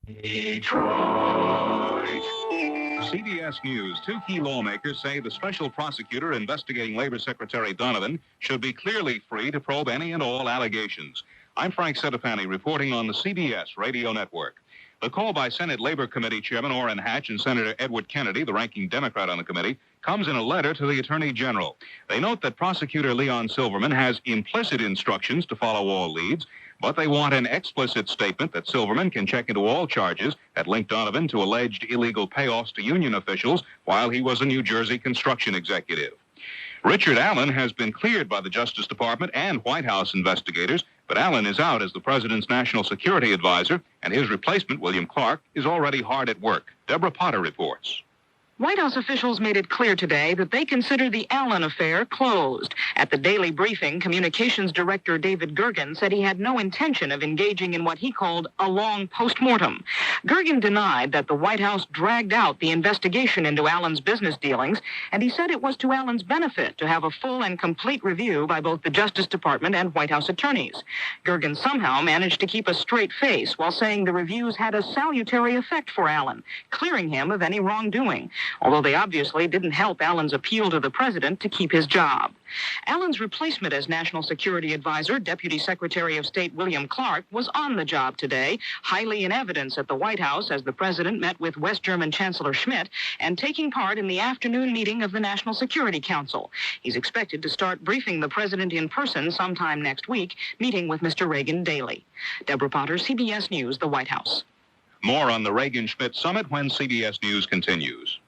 Detroit. CBS News, two key lawmakers say the special prosecutor investigating Labor Secretary Donovan should be clearly free to probe any and all allegations. I'm Frank Sedefani reporting on the CBS radio network. The call by Senate Labor Committee Chairman Orrin Hatch and Senator Edward Kennedy, the ranking Democrat on the committee, comes in a letter to the Attorney General. They note that Prosecutor Leon Silverman has implicit instructions to follow all leads, but they want an explicit statement that Silverman can check into all charges that link Donovan to alleged illegal payoffs to union officials while he was a New Jersey construction executive. Richard Allen has been cleared by the Justice Department and White House investigators, but Allen is out as the president's national security advisor, and his replacement, William Clark, is already hard at work. Deborah Potter reports. White House officials made it clear today that they consider the Allen affair closed. At the daily briefing, Communications Director David Gergen said he had no intention of engaging in what he called a long postmortem. Gergen denied that the White House dragged out the investigation into Allen's business dealings, and he said it was to Allen's benefit to have a full and complete review by both the Justice Department and White House attorneys. Gergen somehow managed to keep a straight face while saying the reviews had a salutary effect for Allen, clearing him of any wrongdoing, although they obviously didn't help Allen's appeal to the president to keep his job. Allen's replacement as National Security Advisor, Deputy Secretary of State William Clark, was on the job today, highly in evidence at the White House as the president met with West German Chancellor Schmidt and taking part in the afternoon meeting of the National Security Council. He's expected to start briefing the president in person sometime next week, meeting with Mr. Reagan daily. Deborah Potter, CBS News, the White House. More on the Reagan-Schmidt summit when CBS News continues.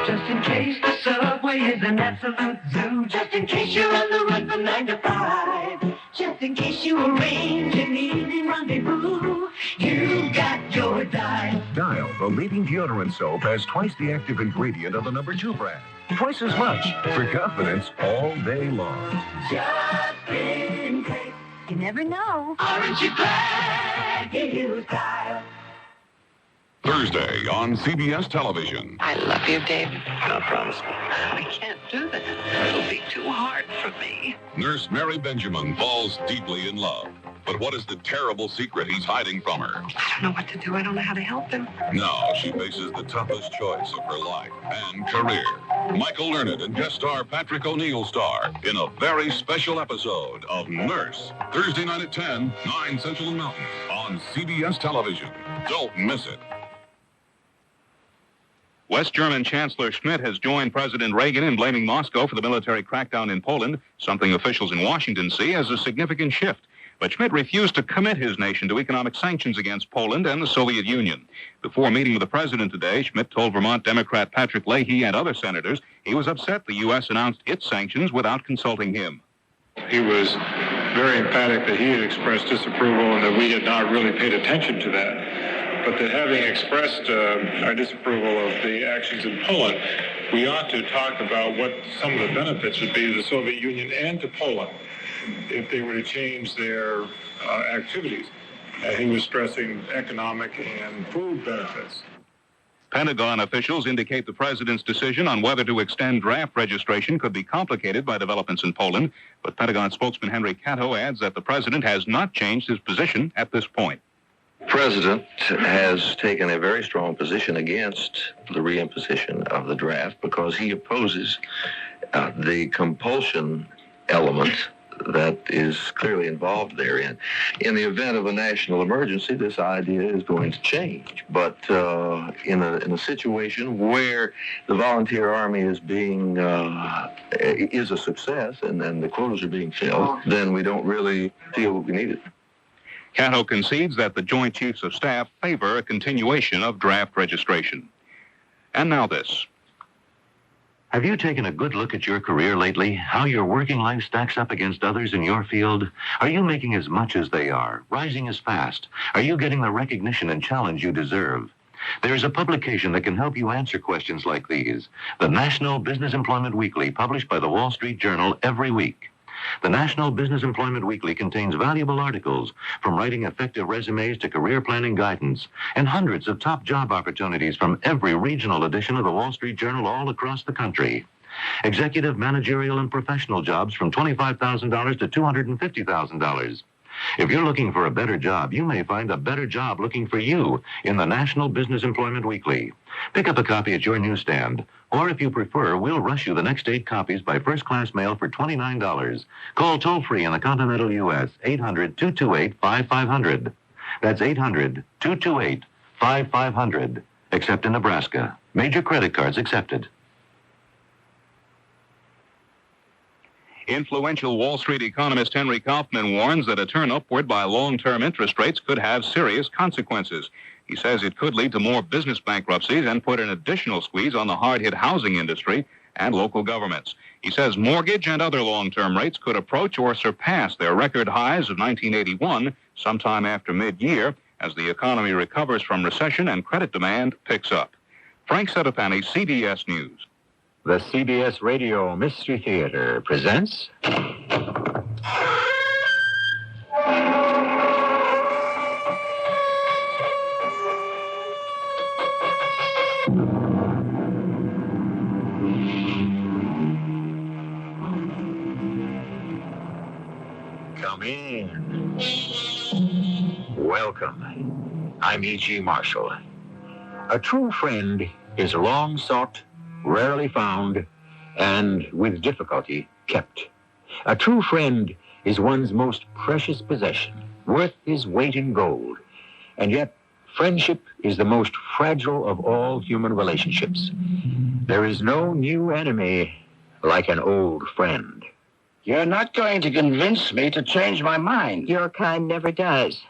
Just in case the subway is an absolute zoo. Just in case you're on the run from 9 to 5. Just in case you arrange an evening rendezvous. You got your Dial. Dial, the leading deodorant soap, has twice the active ingredient of the number 2 brand. Twice as much for confidence all day long. Just in case. You never know. Aren't you glad you used Dial? Thursday on CBS Television. I love you, David. Now promise me. I can't do that. It'll be too hard for me. Nurse Mary Benjamin falls deeply in love. But what is the terrible secret he's hiding from her? I don't know what to do. I don't know how to help him. Now she faces the toughest choice of her life and career. Michael Learned and guest star Patrick O'Neill star in a very special episode of Nurse. Thursday night at 10, 9 Central and Mountain on CBS Television. Don't miss it. West German Chancellor Schmidt has joined President Reagan in blaming Moscow for the military crackdown in Poland, something officials in Washington see as a significant shift. But Schmidt refused to commit his nation to economic sanctions against Poland and the Soviet Union. Before meeting with the president today, Schmidt told Vermont Democrat Patrick Leahy and other senators he was upset the U.S. announced its sanctions without consulting him. He was very emphatic that he had expressed disapproval and that we had not really paid attention to that. But that having expressed our disapproval of the actions in Poland, we ought to talk about what some of the benefits would be to the Soviet Union and to Poland if they were to change their activities. He was stressing economic and food benefits. Pentagon officials indicate the president's decision on whether to extend draft registration could be complicated by developments in Poland, but Pentagon spokesman Henry Cato adds that the president has not changed his position at this point. The president has taken a very strong position against the reimposition of the draft because he opposes the compulsion element that is clearly involved therein. In the event of a national emergency, this idea is going to change. But in a situation where the volunteer army is a success and the quotas are being filled, then we don't really feel what we needed. Cato concedes that the Joint Chiefs of Staff favor a continuation of draft registration. And now this. Have you taken a good look at your career lately? How your working life stacks up against others in your field? Are you making as much as they are? Rising as fast? Are you getting the recognition and challenge you deserve? There is a publication that can help you answer questions like these. The National Business Employment Weekly, published by the Wall Street Journal every week. The National Business Employment Weekly contains valuable articles, from writing effective resumes to career planning guidance, and hundreds of top job opportunities from every regional edition of the Wall Street Journal all across the country. Executive, managerial, and professional jobs from $25,000 to $250,000. If you're looking for a better job, you may find a better job looking for you in the National Business Employment Weekly. Pick up a copy at your newsstand, or if you prefer, we'll rush you the next 8 copies by first-class mail for $29. Call toll-free in the continental U.S., 800-228-5500. That's 800-228-5500, except in Nebraska. Major credit cards accepted. Influential Wall Street economist Henry Kaufman warns that a turn upward by long-term interest rates could have serious consequences. He says it could lead to more business bankruptcies and put an additional squeeze on the hard-hit housing industry and local governments. He says mortgage and other long-term rates could approach or surpass their record highs of 1981 sometime after mid-year as the economy recovers from recession and credit demand picks up. Frank Sedapani, CBS News. The CBS Radio Mystery Theater presents... Come in. Welcome. I'm E.G. Marshall. A true friend is long sought, rarely found, and with difficulty kept. A true friend is one's most precious possession, worth his weight in gold. And yet, friendship is the most fragile of all human relationships. There is no new enemy like an old friend. You're not going to convince me to change my mind. Your kind never does.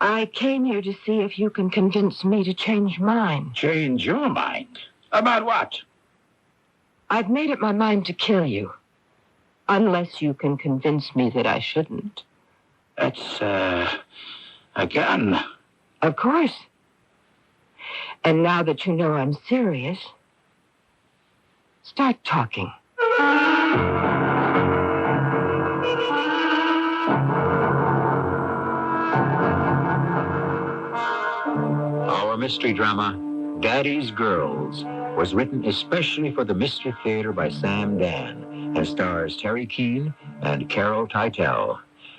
I came here to see if you can convince me to change mine. Change your mind? About what? I've made up my mind to kill you. Unless you can convince me that I shouldn't. That's, a gun. Of course. And now that you know I'm serious, start talking. Our mystery drama, Daddy's Girls, was written especially for the Mystery Theater by Sam Dan and stars Teri Keane and Carole Teitel.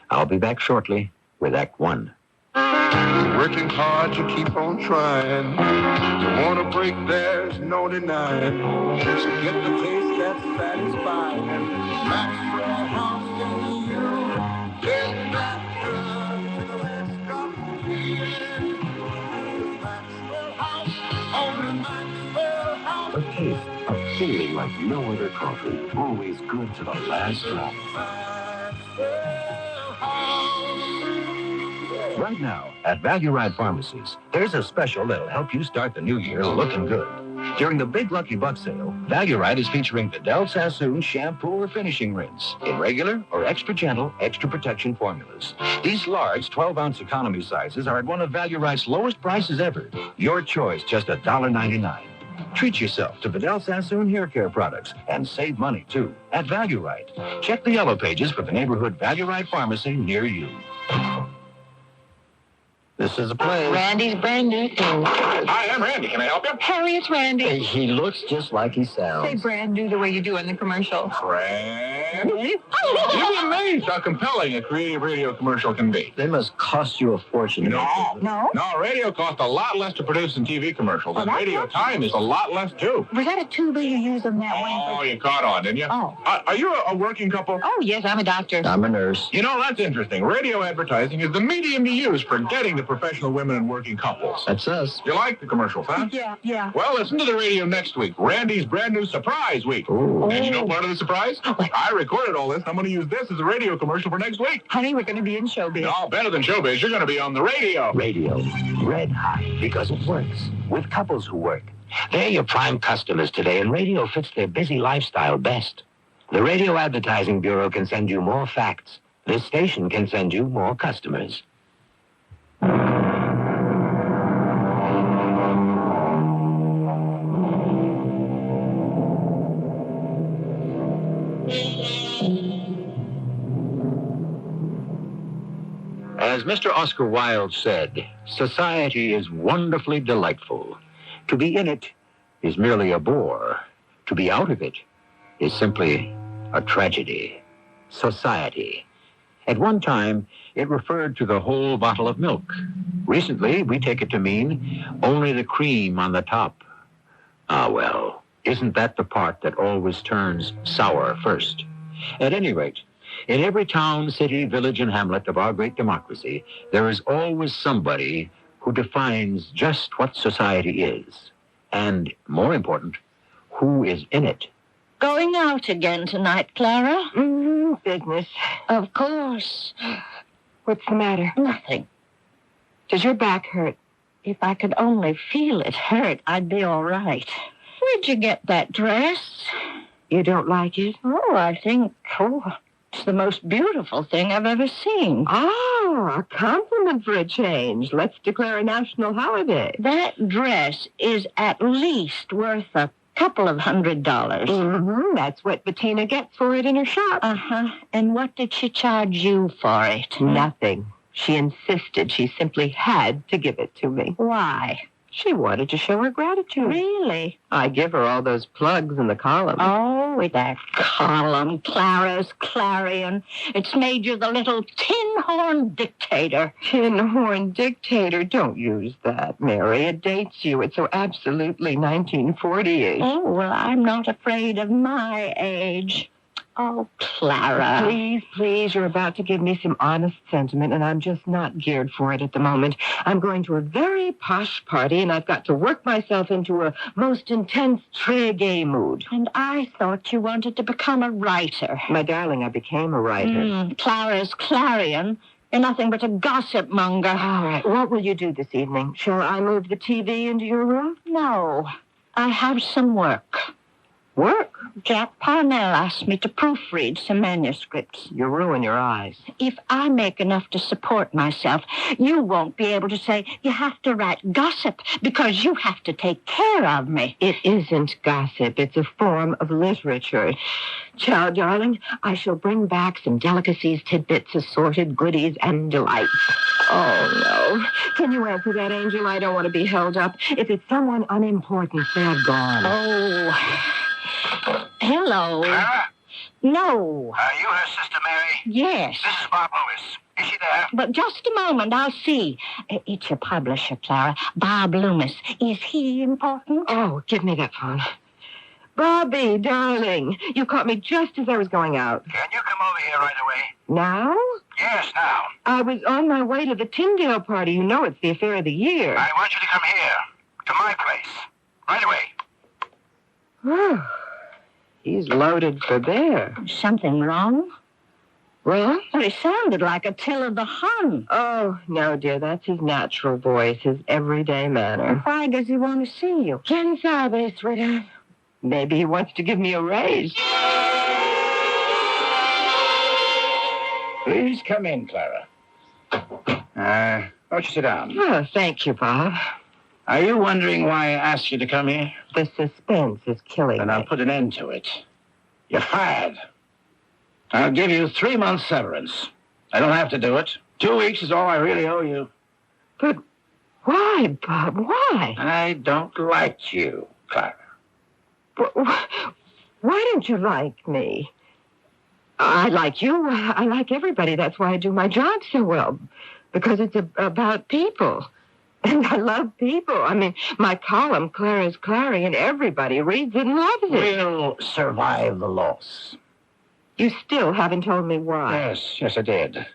I'll be back shortly with Act 1. Working hard to keep on trying. To want to break, there's no denying. To get the taste that's satisfying. Maxwell House in you. Get that drug to the rest of the feeling. Maxwell House, only Maxwell House. A taste of feeling like no other coffee. Always good to the last drop. Right now, at Value Ride Pharmacies, there's a special that'll help you start the new year looking good. During the Big Lucky Buck sale, Value Ride is featuring Vidal Sassoon shampoo or finishing rinse in regular or extra gentle, extra protection formulas. These large 12-ounce economy sizes are at one of Value Ride's lowest prices ever. Your choice, just $1.99. Treat yourself to Vidal Sassoon hair care products and save money, too, at Value Ride. Check the yellow pages for the neighborhood Value Ride pharmacy near you. This is a place. Randy's brand new thing. Hi, I'm Randy. Can I help you? Harry, it's Randy. He looks just like he sounds. Say brand new the way you do in the commercial. Randy? You'd be amazed how compelling a creative radio commercial can be. They must cost you a fortune. No? No, radio costs a lot less to produce than TV commercials. And radio time is a lot less, too. Was that a tuba you used on that one? Oh, you caught on, didn't you? Oh. Are you a working couple? Oh, yes, I'm a doctor. I'm a nurse. You know, that's interesting. Radio advertising is the medium you use for getting the professional women and working couples. That's us. You like the commercials, huh? Yeah. Well, listen to the radio next week. Randy's brand new surprise week. Ooh. And you know part of the surprise? I recorded all this. I'm going to use this as a radio commercial for next week. Honey, we're going to be in showbiz. No, better than showbiz. You're going to be on the radio. Radio. Red hot because it works. With couples who work. They're your prime customers today, and radio fits their busy lifestyle best. The Radio Advertising Bureau can send you more facts. This station can send you more customers. As Mr. Oscar Wilde said, society is wonderfully delightful. To be in it is merely a bore. To be out of it is simply a tragedy. Society. At one time, it referred to the whole bottle of milk. Recently, we take it to mean only the cream on the top. Ah, well, isn't that the part that always turns sour first? At any rate, in every town, city, village, and hamlet of our great democracy, there is always somebody who defines just what society is. And, more important, who is in it. Going out again tonight, Clara? Business. Of course. What's the matter? Nothing. Does your back hurt? If I could only feel it hurt, I'd be all right. Where'd you get that dress? You don't like it? Oh, I think, it's the most beautiful thing I've ever seen. Oh, a compliment for a change. Let's declare a national holiday. That dress is at least worth a couple of $100. That's what Bettina gets for it in her shop. Uh-huh. And what did she charge you for it? Nothing. She insisted she simply had to give it to me. Why? She wanted to show her gratitude. Really? I give her all those plugs in the column. Oh, that column, Clara's Clarion. It's made you the little tin-horn dictator. Tin-horn dictator? Don't use that, Mary. It dates you. It's so absolutely 1948. Oh, well, I'm not afraid of my age. Oh, Clara. Please, you're about to give me some honest sentiment, and I'm just not geared for it at the moment. I'm going to a very posh party, and I've got to work myself into a most intense très gai mood. And I thought you wanted to become a writer. My darling, I became a writer. Clara's Clarion. You're nothing but a gossip monger. All right, what will you do this evening? Shall I move the TV into your room? No. I have some work. Work? Jack Parnell asked me to proofread some manuscripts. You'll ruin your eyes. If I make enough to support myself, you won't be able to say you have to write gossip because you have to take care of me. It isn't gossip. It's a form of literature. Child, darling, I shall bring back some delicacies, tidbits, assorted goodies, and delights. Oh, no. Can you answer that, Angel? I don't want to be held up. If it's someone unimportant, they're gone. Oh. Hello. Clara? No. Are you her sister, Mary? Yes. This is Bob Lewis. Is she there? But just a moment, I'll see. It's your publisher, Clara, Bob Loomis. Is he important? Oh, give me that phone. Bobby, darling, you caught me just as I was going out. Can you come over here right away? Now? Yes, now. I was on my way to the Tyndale party. You know it's the affair of the year. I want you to come here, to my place, right away. He's loaded for bear. Something wrong? Well? Well, he sounded like Attila the Hun. Oh, no, dear, that's his natural voice, his everyday manner. Why does he want to see you? Quién sabe, sweetheart? Maybe he wants to give me a raise. Please come in, Clara. Won't you sit down? Oh, thank you, Bob. Are you wondering why I asked you to come here? The suspense is killing Then me. I'll put an end to it. You're fired. I'll give you 3 months severance. I don't have to do it. 2 weeks is all I really owe you. But why, Bob? Why? I don't like you, Clara. Why don't you like me? I like you. I like everybody. That's why I do my job so well. Because it's about people. And I love people. I mean, my column, Clara's Clarion, everybody reads it and loves it. We'll survive the loss. You still haven't told me why. Yes, I did.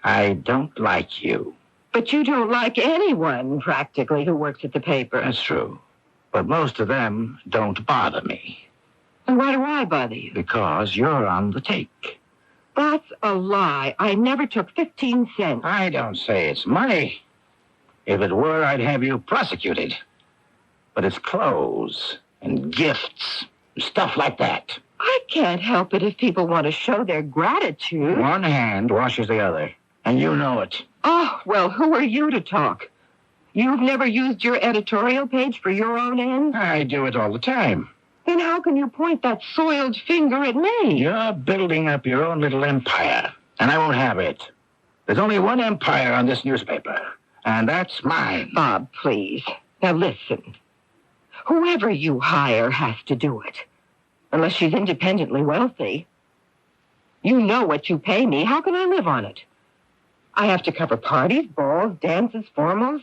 I don't like you. But you don't like anyone, practically, who works at the paper. That's true. But most of them don't bother me. And why do I bother you? Because you're on the take. That's a lie. I never took 15 cents. I don't say it's money. If it were, I'd have you prosecuted. But it's clothes and gifts, stuff like that. I can't help it if people want to show their gratitude. One hand washes the other, and you know it. Oh, well, who are you to talk? You've never used your editorial page for your own ends? I do it all the time. Then how can you point that soiled finger at me? You're building up your own little empire, and I won't have it. There's only one empire on this newspaper, and that's mine. Bob, please. Now listen. Whoever you hire has to do it. Unless she's independently wealthy. You know what you pay me. How can I live on it? I have to cover parties, balls, dances, formals.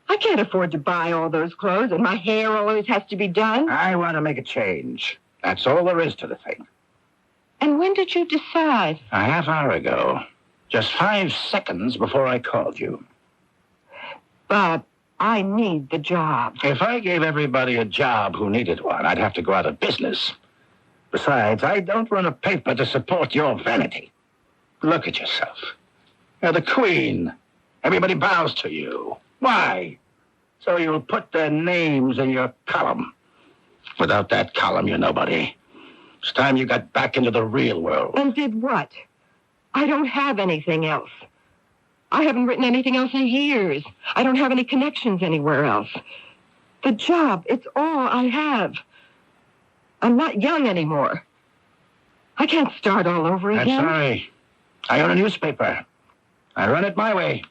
I can't afford to buy all those clothes, and my hair always has to be done. I want to make a change. That's all there is to the thing. And when did you decide? A half hour ago. Just 5 seconds before I called you. Bob, I need the job. If I gave everybody a job who needed one, I'd have to go out of business. Besides, I don't run a paper to support your vanity. Look at yourself. You're the queen. Everybody bows to you. Why? So you'll put their names in your column. Without that column, you're nobody. It's time you got back into the real world. And did what? I don't have anything else. I haven't written anything else in years. I don't have any connections anywhere else. The job, it's all I have. I'm not young anymore. I can't start all over again. I'm sorry. I own a newspaper. I run it my way.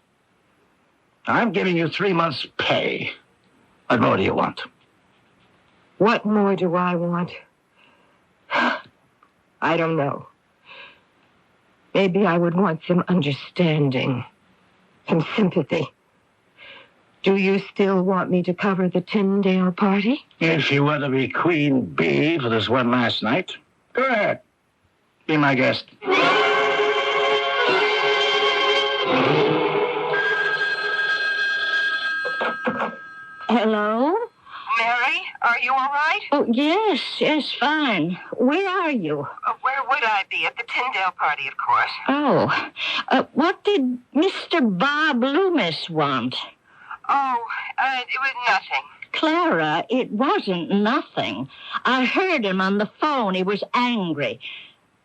I'm giving you 3 months' pay. What more do you want? What more do I want? I don't know. Maybe I would want some understanding, some sympathy. Do you still want me to cover the Tyndale party? If you want to be Queen Bee for this one last night, go ahead. Be my guest. Hello? Mary, are you all right? Oh, yes, fine. Where are you? Where would I be? At the Tyndale party, of course. Oh, what did Mr. Bob Loomis want? Oh, it was nothing. Clara, it wasn't nothing. I heard him on the phone. He was angry.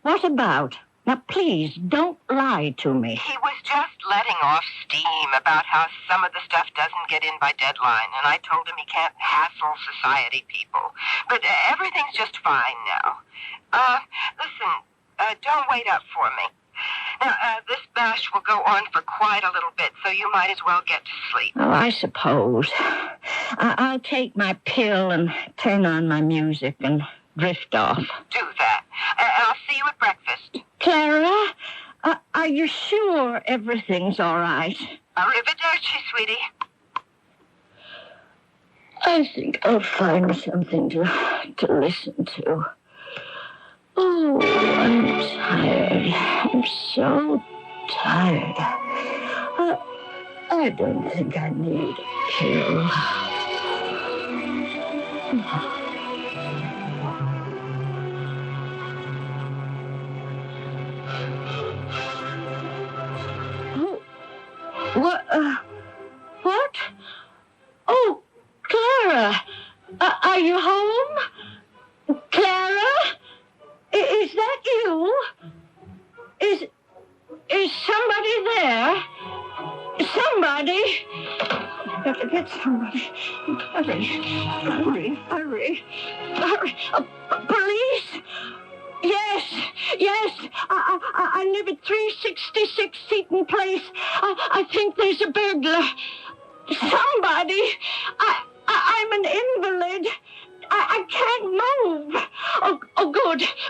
What about? Now, please, don't lie to me. He was just letting off steam about how some of the stuff doesn't get in by deadline, and I told him he can't hassle society people. But everything's just fine now. Listen, don't wait up for me. Now, this bash will go on for quite a little bit, so you might as well get to sleep. Oh, I suppose. I'll take my pill and turn on my music and drift off. Do that. I'll see you at breakfast. Clara, are you sure everything's all right? Arrivederci, sweetie. I think I'll find something to listen to. Oh, I'm tired. I'm so tired. I don't think I need a pill. What? Oh, Clara, are you home? Clara? Is that you? Is somebody there? Somebody? I have to get somebody. Hurry. Police? Yes. I live at 366 Seton Place. I think there's a burglar. Somebody. I'm an invalid. I can't move. Oh,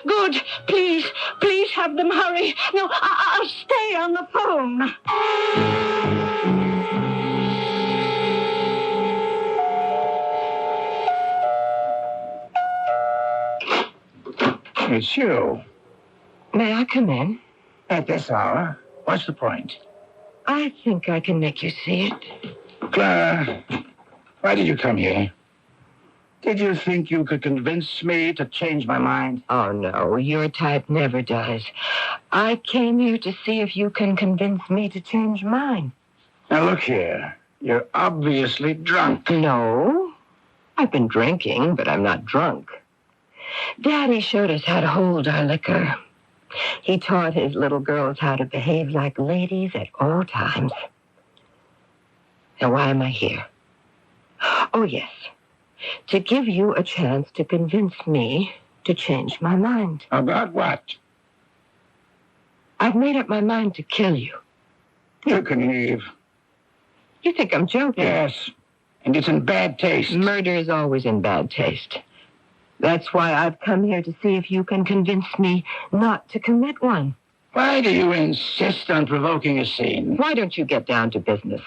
good. Please have them hurry. No, I'll stay on the phone. It's you. May I come in? At this hour? What's the point? I think I can make you see it. Clara, why did you come here? Did you think you could convince me to change my mind? Oh, no, your type never does. I came here to see if you can convince me to change mine. Now, look here. You're obviously drunk. No, I've been drinking, but I'm not drunk. Daddy showed us how to hold our liquor. He taught his little girls how to behave like ladies at all times. Now, why am I here? Oh, yes. To give you a chance to convince me to change my mind. About what? I've made up my mind to kill you. You can leave. You think I'm joking? Yes. And it's in bad taste. Murder is always in bad taste. That's why I've come here to see if you can convince me not to commit one. Why do you insist on provoking a scene? Why don't you get down to business?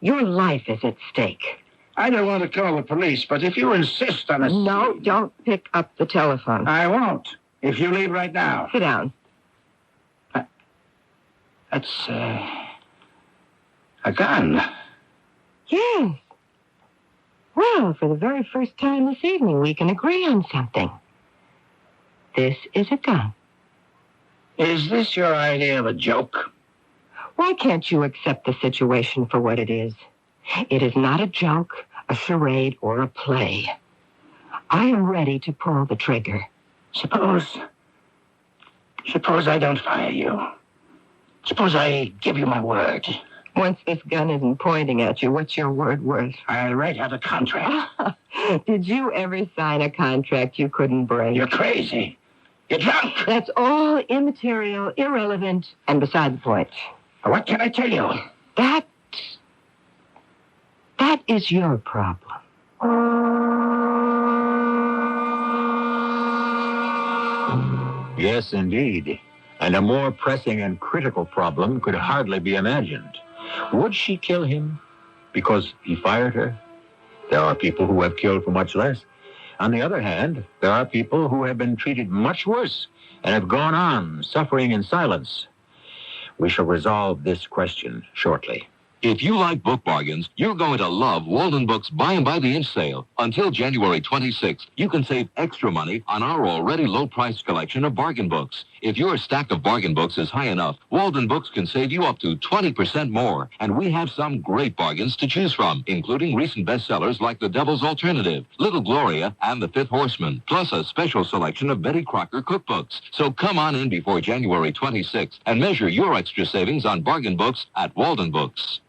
Your life is at stake. I don't want to call the police, but if you insist on a No, scene... don't pick up the telephone. I won't. If you leave right now. Sit down. That's, a gun. Yes. Well, for the very first time this evening, we can agree on something. This is a gun. Is this your idea of a joke? Why can't you accept the situation for what it is? It is not a joke, a charade, or a play. I am ready to pull the trigger. Suppose I don't fire you. Suppose I give you my word. Once this gun isn't pointing at you, what's your word worth? I'll write out a contract. Did you ever sign a contract you couldn't break? You're crazy. You're drunk. That's all immaterial, irrelevant, and beside the point. What can I tell you? That is your problem. Yes, indeed. And a more pressing and critical problem could hardly be imagined. Would she kill him because he fired her? There are people who have killed for much less. On the other hand, there are people who have been treated much worse and have gone on suffering in silence. We shall resolve this question shortly. If you like book bargains, you're going to love Walden Books Buy 'em by the Inch sale. Until January 26th, you can save extra money on our already low-priced collection of bargain books. If your stack of bargain books is high enough, Walden Books can save you up to 20% more. And we have some great bargains to choose from, including recent bestsellers like The Devil's Alternative, Little Gloria, and The Fifth Horseman, plus a special selection of Betty Crocker cookbooks. So come on in before January 26th and measure your extra savings on bargain books at Walden Books.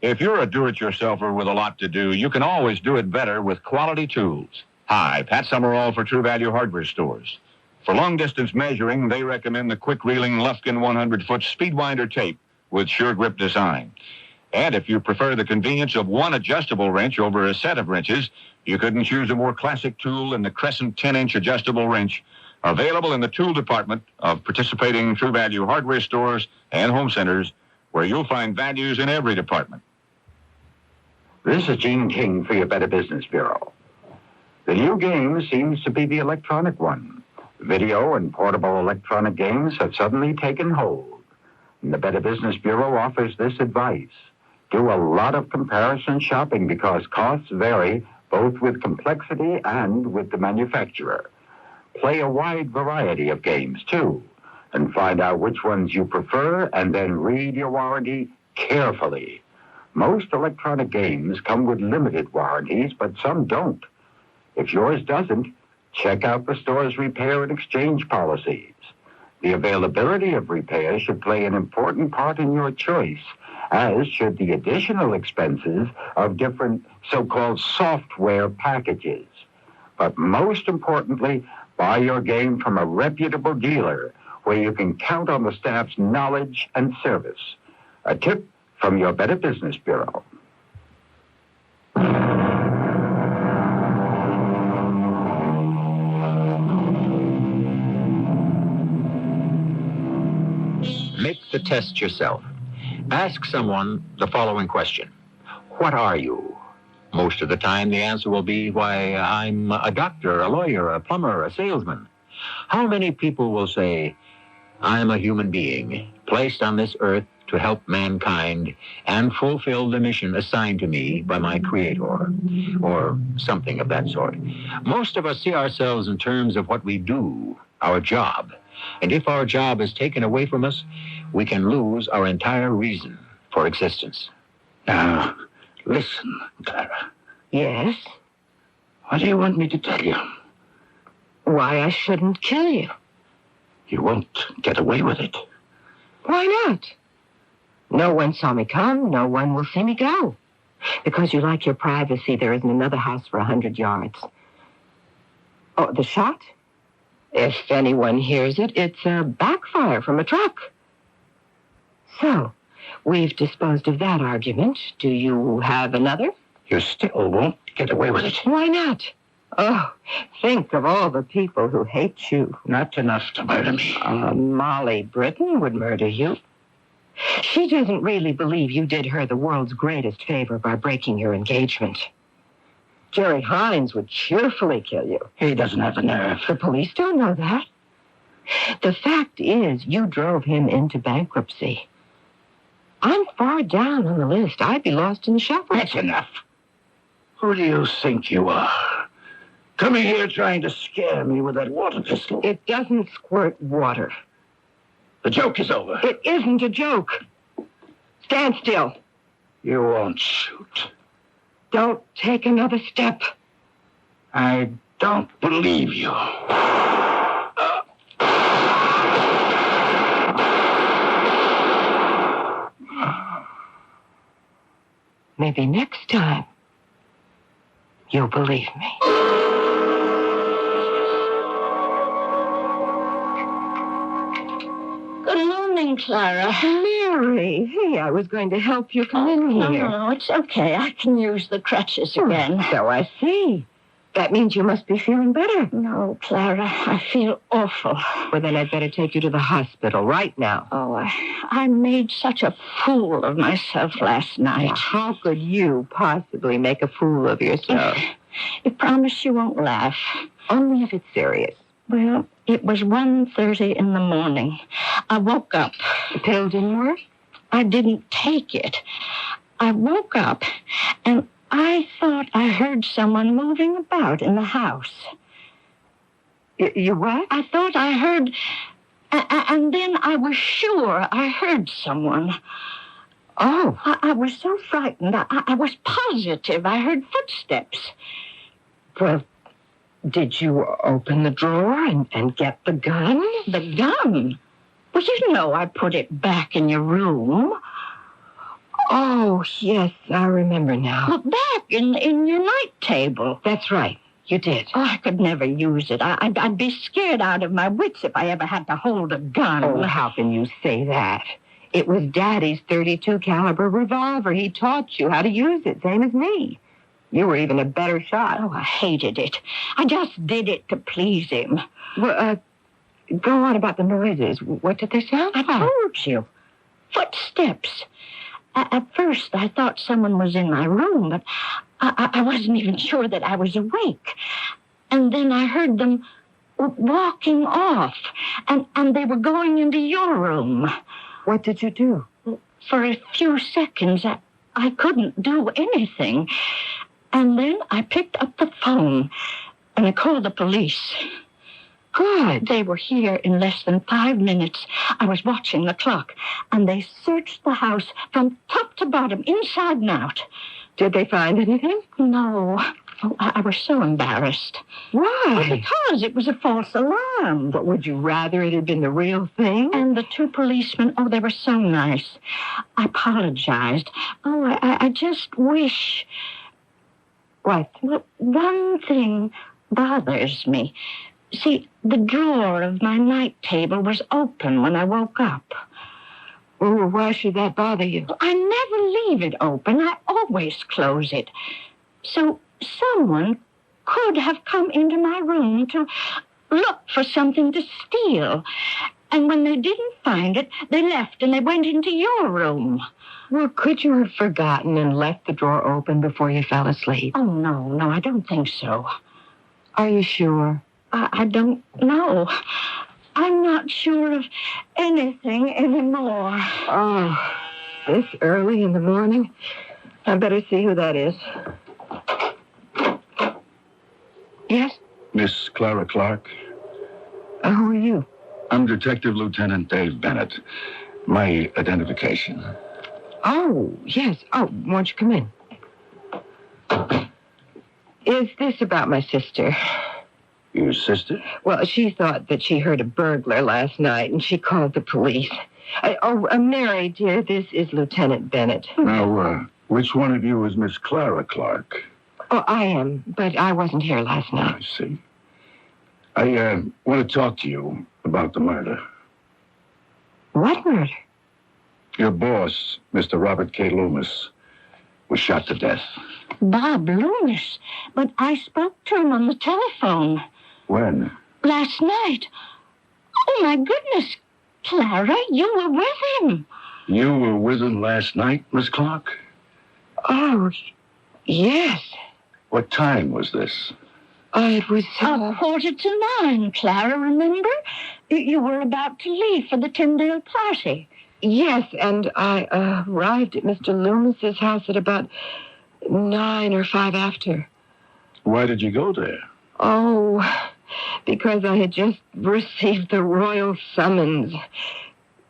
If you're a do-it-yourselfer with a lot to do, you can always do it better with quality tools. Hi, Pat Summerall for True Value Hardware Stores. For long-distance measuring, they recommend the quick-reeling Lufkin 100-foot Speedwinder tape with sure grip design. And if you prefer the convenience of one adjustable wrench over a set of wrenches, you couldn't choose a more classic tool than the Crescent 10-inch adjustable wrench, available in the tool department of participating True Value Hardware Stores and home centers, where you'll find values in every department. This is Gene King for your Better Business Bureau. The new game seems to be the electronic one. Video and portable electronic games have suddenly taken hold. And the Better Business Bureau offers this advice. Do a lot of comparison shopping because costs vary both with complexity and with the manufacturer. Play a wide variety of games, too, and find out which ones you prefer and then read your warranty carefully. Most electronic games come with limited warranties, but some don't. If yours doesn't, check out the store's repair and exchange policies. The availability of repairs should play an important part in your choice, as should the additional expenses of different so-called software packages. But most importantly, buy your game from a reputable dealer where you can count on the staff's knowledge and service. A tip from your Better Business Bureau. Make the test yourself. Ask someone the following question. What are you? Most of the time, the answer will be, why, I'm a doctor, a lawyer, a plumber, a salesman. How many people will say, I'm a human being, placed on this earth to help mankind and fulfill the mission assigned to me by my Creator, or something of that sort? Most of us see ourselves in terms of what we do, our job. And if our job is taken away from us, we can lose our entire reason for existence. Now, listen, Clara. Yes? What do you want me to tell you? Why I shouldn't kill you. You won't get away with it. Why not? No one saw me come. No one will see me go. Because you like your privacy, there isn't another house for 100 yards. Oh, the shot? If anyone hears it, it's a backfire from a truck. So, we've disposed of that argument. Do you have another? You still won't get away with it. Why not? Oh, think of all the people who hate you. Not enough to murder me. Molly Britton would murder you. She doesn't really believe you did her the world's greatest favor by breaking your engagement. Jerry Hines would cheerfully kill you. He doesn't have the nerve. The police don't know that. The fact is, you drove him into bankruptcy. I'm far down on the list. I'd be lost in the shuffle. That's enough. Who do you think you are? Coming here trying to scare me with that water pistol. It doesn't squirt water. The joke is over. It isn't a joke. Stand still. You won't shoot. Don't take another step. I don't believe you. Maybe next time you'll believe me. Good morning, Clara. Mary, hey, I was going to help you come in here. No, it's okay. I can use the crutches again. So I see. That means you must be feeling better. No, Clara, I feel awful. Well, then I'd better take you to the hospital right now. Oh, I made such a fool of myself last night. Now, how could you possibly make a fool of yourself? You promise you won't laugh? Only if it's serious. Well, it was 1:30 in the morning. I woke up. The pill didn't work? I didn't take it. I woke up, and I thought I heard someone moving about in the house. You what? I thought I heard, and then I was sure I heard someone. Oh. I was so frightened. I was positive I heard footsteps. Well, did you open the drawer and get the gun? The gun? Well, you know I put it back in your room. Oh, yes, I remember now. Well, back in your night table. That's right. You did. Oh, I could never use it. I'd be scared out of my wits if I ever had to hold a gun. Oh, how can you say that? It was Daddy's .32 caliber revolver. He taught you how to use it, same as me. You were even a better shot. Oh, I hated it. I just did it to please him. Well, go on about the noises. What did they sound like? I told you. Footsteps. At first, I thought someone was in my room, but I wasn't even sure that I was awake. And then I heard them walking off, and they were going into your room. What did you do? For a few seconds, I couldn't do anything. And then I picked up the phone, and I called the police. Good. They were here in less than 5 minutes. I was watching the clock, and they searched the house from top to bottom, inside and out. Did they find anything? No. Oh, I was so embarrassed. Why? Well, because it was a false alarm. But would you rather it had been the real thing? And the 2 policemen, oh, they were so nice. I apologized. Oh, I just wish... What? Well, one thing bothers me. See, the drawer of my night table was open when I woke up. Oh, why should that bother you? I never leave it open. I always close it. So someone could have come into my room to look for something to steal. And when they didn't find it, they left and they went into your room. Well, could you have forgotten and left the drawer open before you fell asleep? Oh, no, I don't think so. Are you sure? I don't know. I'm not sure of anything anymore. Oh, this early in the morning? I better see who that is. Yes? Miss Clara Clark? Who are you? I'm Detective Lieutenant Dave Bennett. My identification. Oh, yes. Oh, won't you come in? Is this about my sister? Your sister? Well, she thought that she heard a burglar last night, and she called the police. Mary, dear, this is Lieutenant Bennett. Now, which one of you is Miss Clara Clark? Oh, I am, but I wasn't here last night. I see. I want to talk to you about the murder. What murder? Your boss, Mr. Robert K. Loomis, was shot to death. Bob Loomis. But I spoke to him on the telephone When? last night. Oh, my goodness. Clara, you were with him. You were with him last night, Miss Clark? Oh, yes. What time was this? It was... 9:15, Clara, remember? You were about to leave for the Tyndale party. Yes, and I arrived at Mr. Loomis's house at about 9 or 5 after. Why did you go there? Oh, because I had just received the royal summons.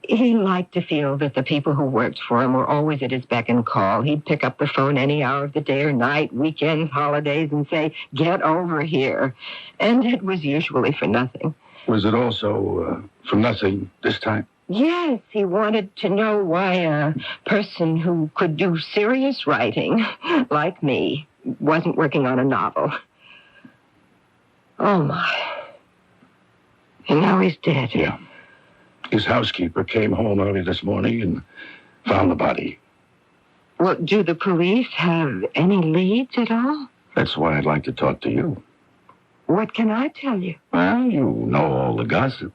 He liked to feel that the people who worked for him were always at his beck and call. He'd pick up the phone any hour of the day or night, weekends, holidays, and say, "Get over here." And it was usually for nothing. Was it also for nothing this time? Yes, he wanted to know why a person who could do serious writing, like me, wasn't working on a novel. Oh, my. And now he's dead. Yeah. His housekeeper came home early this morning and found the body. Well, do the police have any leads at all? That's why I'd like to talk to you. What can I tell you? Well, you know all the gossip.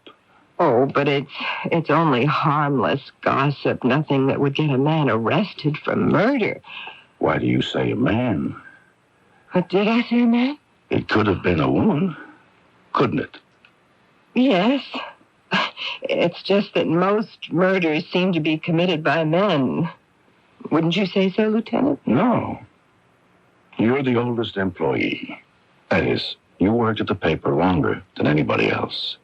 Oh, but it's only harmless gossip, nothing that would get a man arrested for murder. Why do you say a man? What, did I say a man? It could have been a woman, couldn't it? Yes. It's just that most murders seem to be committed by men. Wouldn't you say so, Lieutenant? No. You're the oldest employee. That is, you worked at the paper longer than anybody else.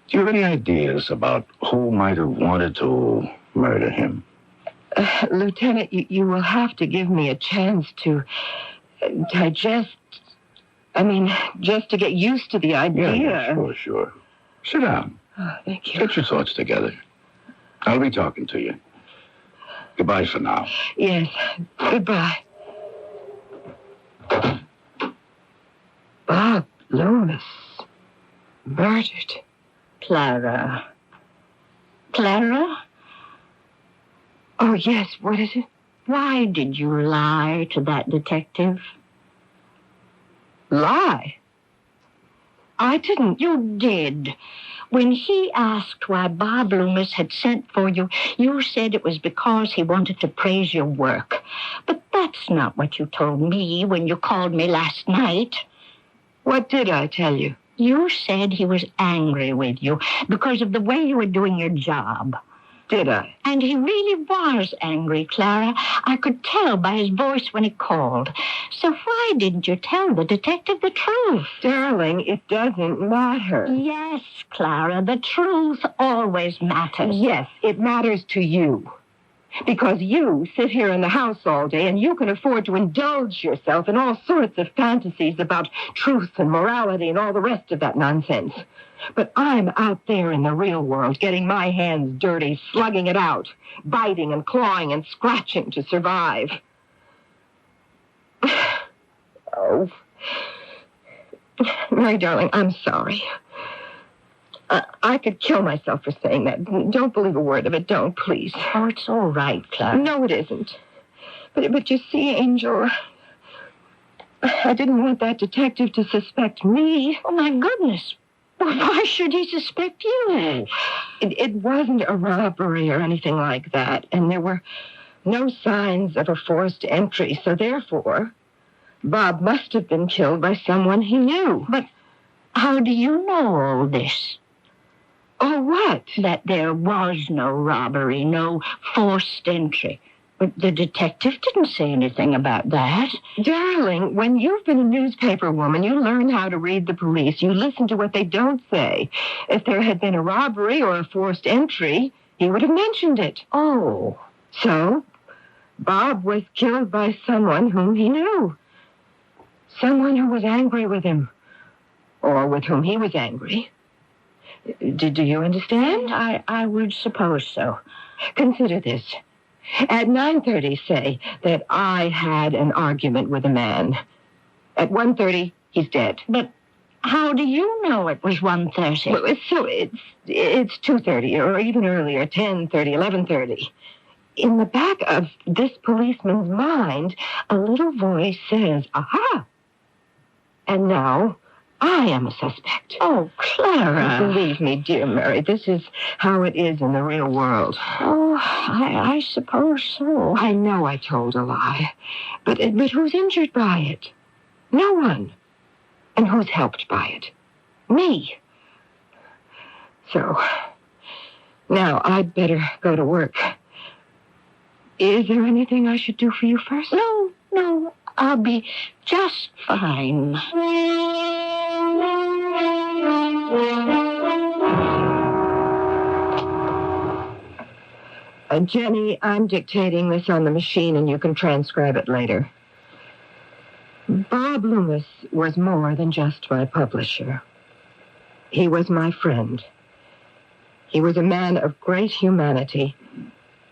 Do you have any ideas about who might have wanted to murder him? Lieutenant, you will have to give me a chance to digest. I mean, just to get used to the idea. Yeah, sure. Sit down. Oh, thank you. Get your thoughts together. I'll be talking to you. Goodbye for now. Yes, goodbye. Bob Loomis. Murdered. Clara. Clara? Oh, yes, what is it? Why did you lie to that detective? Lie? I didn't. You did. When he asked why Bob Loomis had sent for you, you said it was because he wanted to praise your work. But that's not what you told me when you called me last night. What did I tell you? You said he was angry with you because of the way you were doing your job. Did I? And he really was angry, Clara. I could tell by his voice when he called. So why didn't you tell the detective the truth? Darling, it doesn't matter. Yes, Clara, the truth always matters. Yes, it matters to you. Because you sit here in the house all day and you can afford to indulge yourself in all sorts of fantasies about truth and morality and all the rest of that nonsense. But I'm out there in the real world, getting my hands dirty, slugging it out, biting and clawing and scratching to survive. Oh. Mary, darling, I'm sorry. I could kill myself for saying that. Don't believe a word of it. Don't, please. Oh, it's all right, Clara. No, it isn't. But you see, Angel, I didn't want that detective to suspect me. Oh, my goodness. Well, why should he suspect you? It wasn't a robbery or anything like that, and there were no signs of a forced entry, so therefore, Bob must have been killed by someone he knew. But how do you know all this? Oh, what? That there was no robbery, no forced entry. But the detective didn't say anything about that. Darling, when you've been a newspaper woman, you learn how to read the police. You listen to what they don't say. If there had been a robbery or a forced entry, he would have mentioned it. Oh. So, Bob was killed by someone whom he knew. Someone who was angry with him. Or with whom he was angry. Do you understand? I would suppose so. Consider this. At 9:30, say that I had an argument with a man. At 1:30, he's dead. But how do you know it was 1:30? Well, it's 2:30, or even earlier, 10:30, 11:30. In the back of this policeman's mind, a little voice says, aha! And now I am a suspect. Oh, Clara. Believe me, dear Mary, this is how it is in the real world. Oh, I suppose so. I know I told a lie, but who's injured by it? No one. And who's helped by it? Me. So, now I'd better go to work. Is there anything I should do for you first? No, I'll be just fine. Jenny, I'm dictating this on the machine and you can transcribe it later. Bob Loomis was more than just my publisher. He was my friend. He was a man of great humanity,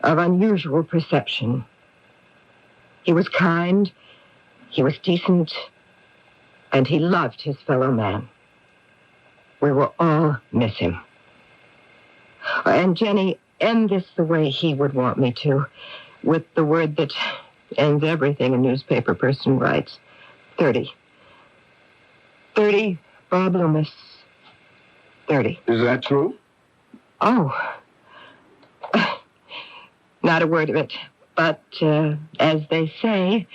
of unusual perception. He was kind, he was decent, and he loved his fellow man. We will all miss him. And Jenny, end this the way he would want me to, with the word that ends everything a newspaper person writes. 30. 30, Bob Loomis. 30. Is that true? Oh. Not a word of it. But, as they say,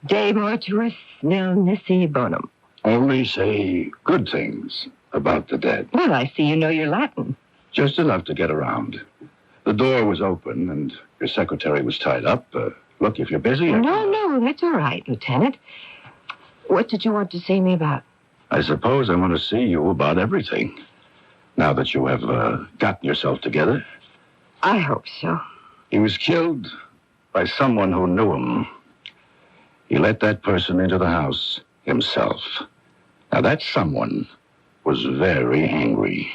de mortuis nil nisi bonum. Only say good things about the dead. Well, I see you know your Latin. Just enough to get around. The door was open and your secretary was tied up. Look, if you're busy... No, that's all right, Lieutenant. What did you want to see me about? I suppose I want to see you about everything. Now that you have gotten yourself together. I hope so. He was killed by someone who knew him. He let that person into the house himself. Now, that someone was very angry.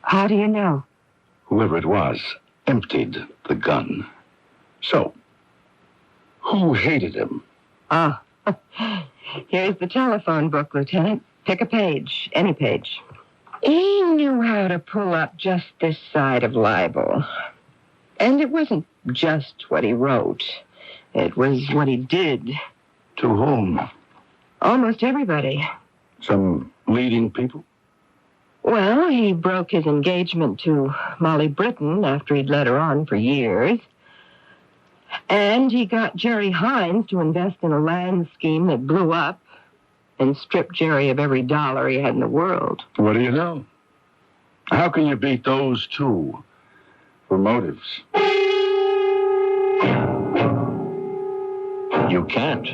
How do you know? Whoever it was emptied the gun. So, who hated him? Ah, here's the telephone book, Lieutenant. Pick a page, any page. He knew how to pull up just this side of libel. And it wasn't just what he wrote. It was what he did. To whom? Almost everybody. Some leading people? Well, he broke his engagement to Molly Britton after he'd led her on for years. And he got Jerry Hines to invest in a land scheme that blew up and stripped Jerry of every dollar he had in the world. What do you know? How can you beat those two for motives? You can't.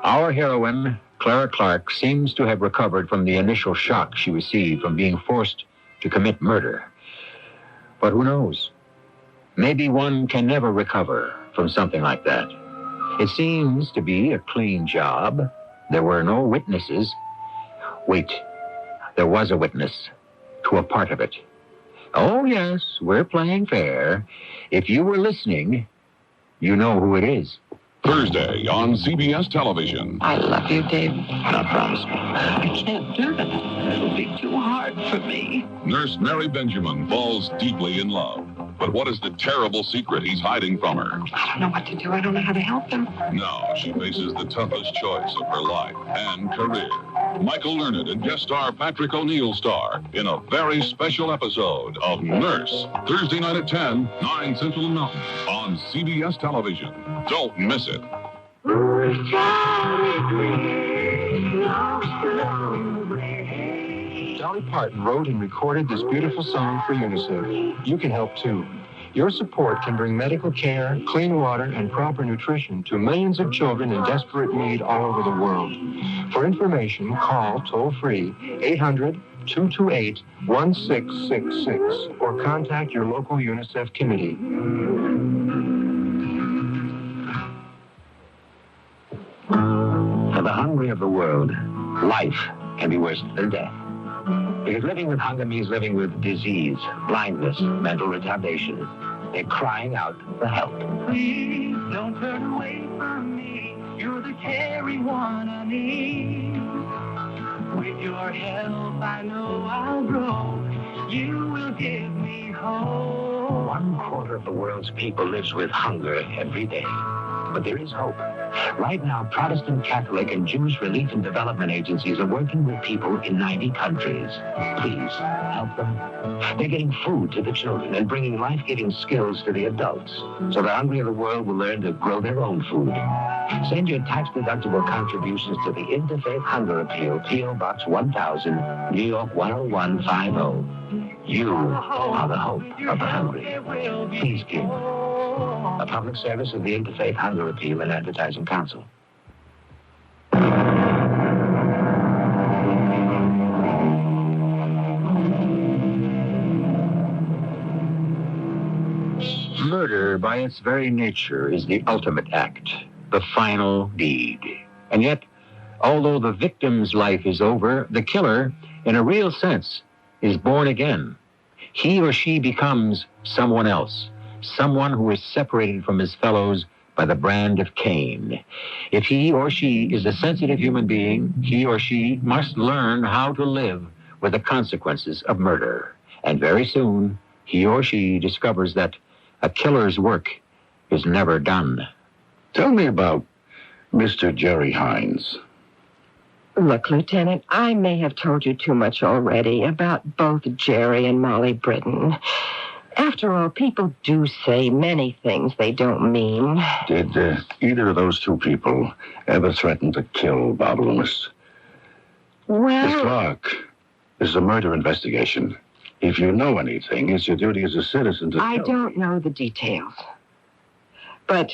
Our heroine, Clara Clark, seems to have recovered from the initial shock she received from being forced to commit murder. But who knows? Maybe one can never recover from something like that. It seems to be a clean job. There were no witnesses. Wait, there was a witness to a part of it. Oh, yes, we're playing fair. If you were listening, you know who it is. Thursday on CBS television. I love you, Dave. Now promise me. I can't do that. It'll be too hard for me. Nurse Mary Benjamin falls deeply in love. But what is the terrible secret he's hiding from her? I don't know what to do. I don't know how to help him. Now she faces the toughest choice of her life and career. Michael Learned and guest star Patrick O'Neill star in a very special episode of Nurse. Thursday night at 10, 9 Central and Mountain on CBS television. Don't miss it. Dolly Parton wrote and recorded this beautiful song for UNICEF. You can help too. Your support can bring medical care, clean water, and proper nutrition to millions of children in desperate need all over the world. For information, call toll-free 800-228-1666 or contact your local UNICEF committee. For the hungry of the world, life can be worse than death. Because living with hunger means living with disease, blindness, mental retardation. They're crying out for help. Please don't turn away from me. You're the caring one I need. With your help, I know I'll grow. You will give me hope. 1/4 of the world's people lives with hunger every day. But there is hope. Right now, Protestant, Catholic, and Jewish relief and development agencies are working with people in 90 countries. Please, help them. They're getting food to the children and bringing life-giving skills to the adults, so the hungry of the world will learn to grow their own food. Send your tax-deductible contributions to the Interfaith Hunger Appeal, P.O. Box 1000, New York 10150. You are the hope of the hungry. Please give. A public service of the Interfaith Hunger Appeal and Advertising Council. Murder, by its very nature, is the ultimate act, the final deed. And yet, although the victim's life is over, the killer, in a real sense, is born again. He or she becomes someone else, someone who is separated from his fellows by the brand of Caine. If he or she is a sensitive human being, he or she must learn how to live with the consequences of murder. And very soon, he or she discovers that a killer's work is never done. Tell me about Mr. Jerry Hines. Look, Lieutenant, I may have told you too much already about both Jerry and Molly Britton. After all, people do say many things they don't mean. Did either of those two people ever threaten to kill Bob Loomis? Well... Miss Clark, this is a murder investigation. If you know anything, it's your duty as a citizen to I tell. don't know the details. But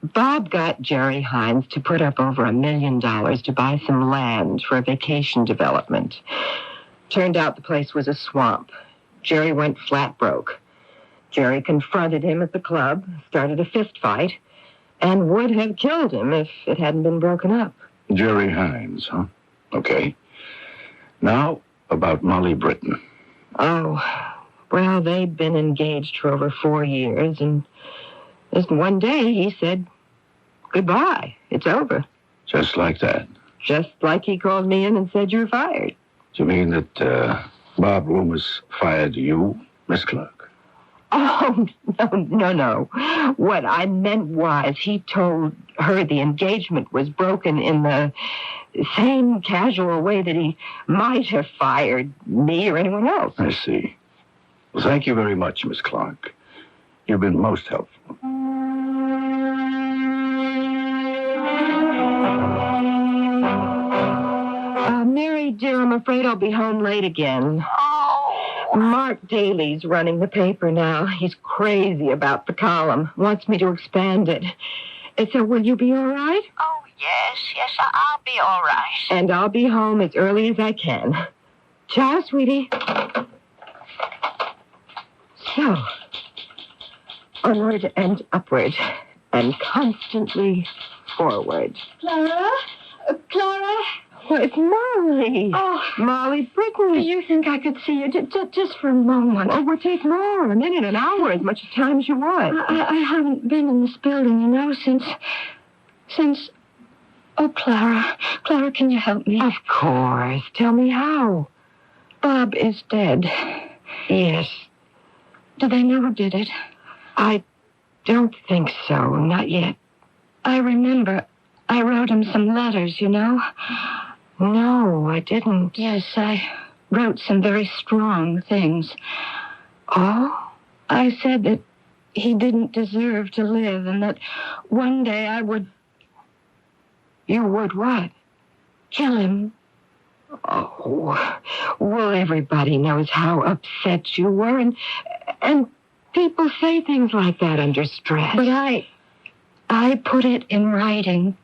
Bob got Jerry Hines to put up over $1 million to buy some land for a vacation development. Turned out the place was a swamp. Jerry went flat broke. Jerry confronted him at the club, started a fist fight, and would have killed him if it hadn't been broken up. Jerry Hines, huh? Okay. Now, about Molly Britton. Oh, well, they'd been engaged for over 4 years, and just one day he said, goodbye, it's over. Just like that? Just like he called me in and said you're fired. Do you mean that Bob Loomis fired you, Miss Clark? Oh, no. What I meant was he told her the engagement was broken in the same casual way that he might have fired me or anyone else. I see. Well, thank you very much, Miss Clark. You've been most helpful. Mary, dear, I'm afraid I'll be home late again. Mark Daly's running the paper now. He's crazy about the column. Wants me to expand it. So will you be all right? Oh, yes, I'll be all right. And I'll be home as early as I can. Ciao, sweetie. So, onward and upward, and constantly forward. Clara? Clara? Well, it's Molly. Oh. Molly Britton. Do you think I could see you just for a moment? Oh, we'll take more, a minute, an hour, as much time as you want. I haven't been in this building, you know, since... Oh, Clara. Clara, can you help me? Of course. Tell me how. Bob is dead. Yes. Do they know who did it? I don't think so. Not yet. I remember I wrote him some letters, you know. No, I didn't. Yes, I wrote some very strong things. Oh? I said that he didn't deserve to live and that one day I would... You would what? Kill him. Oh, well, everybody knows how upset you were, and people say things like that under stress. But I put it in writing.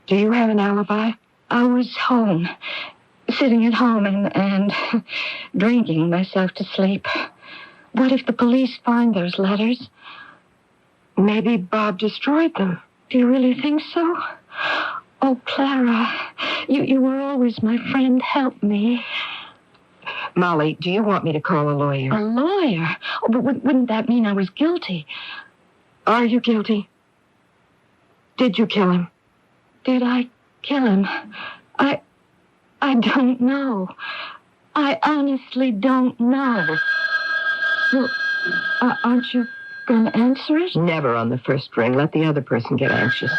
Do you have an alibi? I was home, sitting at home and drinking myself to sleep. What if the police find those letters? Maybe Bob destroyed them. Do you really think so? Oh, Clara, you were always my friend. Help me. Molly, do you want me to call a lawyer? A lawyer? Oh, but wouldn't that mean I was guilty? Are you guilty? Did you kill him? Did I kill him? I don't know. I honestly don't know. Well, aren't you going to answer it? Never on the first ring. Let the other person get anxious.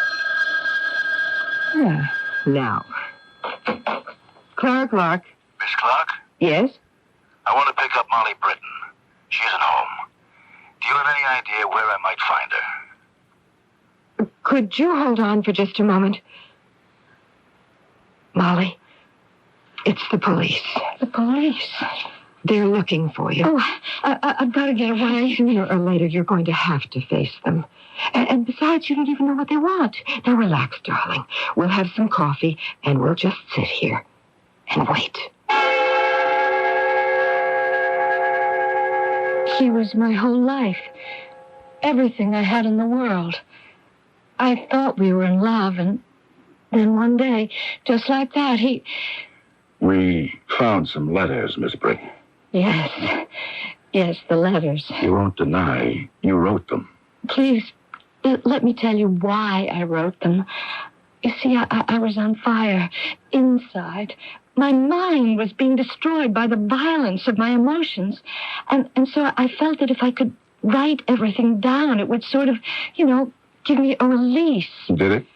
Yeah. Now. Clara Clark. Miss Clark? Yes? I want to pick up Molly Britton. She's at home. Do you have any idea where I might find her? Could you hold on for just a moment? Molly, it's the police. The police? They're looking for you. Oh, I've got to get away. Sooner or later, you're going to have to face them. And besides, you don't even know what they want. Now, relax, darling. We'll have some coffee, and we'll just sit here and wait. He was my whole life. Everything I had in the world. I thought we were in love, and then one day, just like that, We found some letters, Miss Britton. Yes. Yes, the letters. You won't deny you wrote them. Please, let me tell you why I wrote them. You see, I was on fire inside. My mind was being destroyed by the violence of my emotions. And so I felt that if I could write everything down, it would sort of, give me a release. Did it?